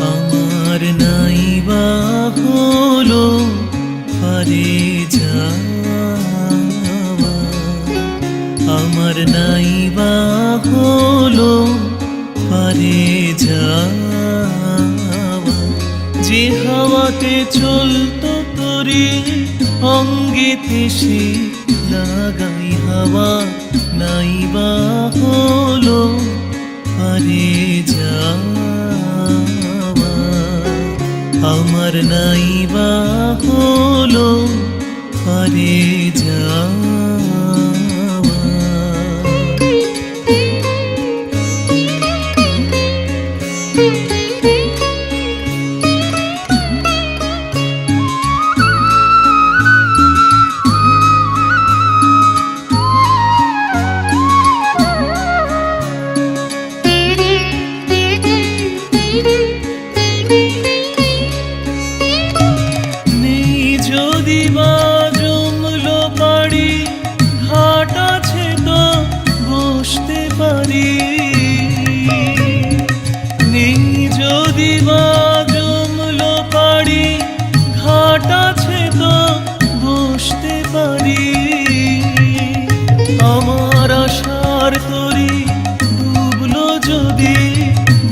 আমার নাইবা হলো পারে যাওয়া, আমার নাইবা হলো পারে যাওয়া, যে হাওয়াতে চলতো তোরে অঙ্গেতে সে লাগাই হাওয়া নাইবা হলো পারে যাওয়া, আমার নাইবা হলো পারে যাওয়া। যদি বা জমলো পারি ঘাট আছে তো বসতে পারি, নেই যদি বা জমলো পারি ঘাট আছে তো বসতে পারি, আমার আশার তরি ডুবলো যদি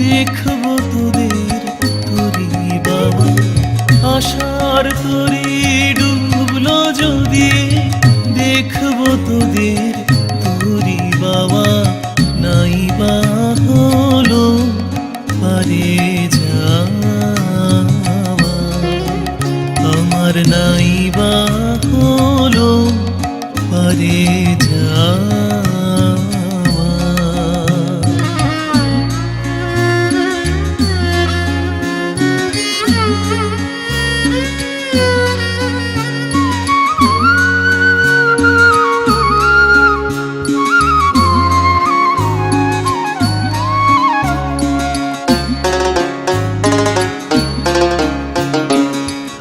দেখবো তোদের তরি বাবা, আশার তরি ডুবলো যদি দেখবো তোদের তরি বাবা, নাইবা হলো পারে যাওয়া, আমার নাইবা হলো পারে যাওয়া।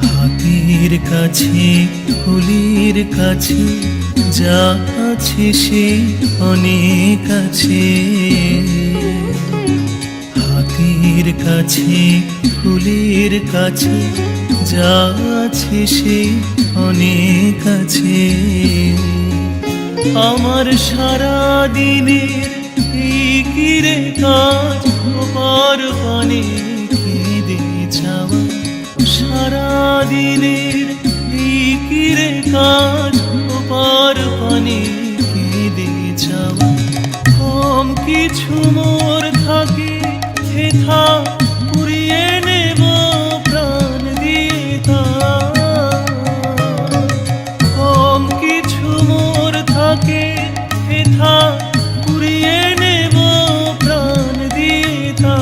হাতের কাছে ফুলের কাছে যা আছে সে অনেক আছে, হাতের কাছে ফুলের কাছে যা আছে সে অনেক আছে, আমার সারা দিনের এই কিরে কাজ পার পানে কেঁদে যাওয়া, সারা দিনের এই কিরে কাজ পার পানে কেঁদে যাওয়া, কম কিছু মোর থাকে হেথা পুড়িয়ে নেব প্রাণ দিয়ে তা, কম কিছু মোর থাকে হেথা পুড়িয়ে নেব প্রাণ দিয়ে তা,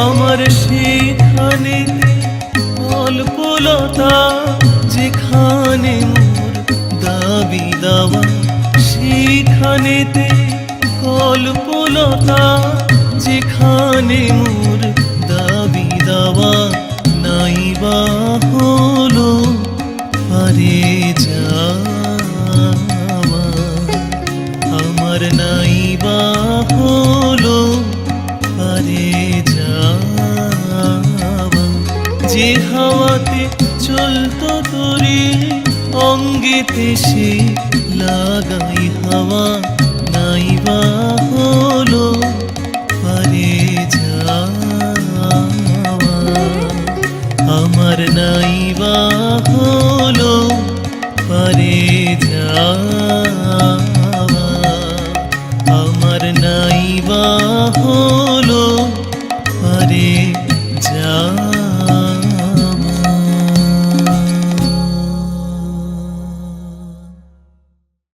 আমার সেখানেতে অল্পলতা যেখানে মোর দাবি দাওয়া, সেখানেতে কল্পলতা যেখানে মোর দাবি দাওয়া, নাইবা হলো পারে যাওয়া, আমার নাইবা হলো পারে যাওয়া, যে হাওয়াতে চলতো তোরে অঙ্গেতে সে লাগাই হাওয়া নাইবা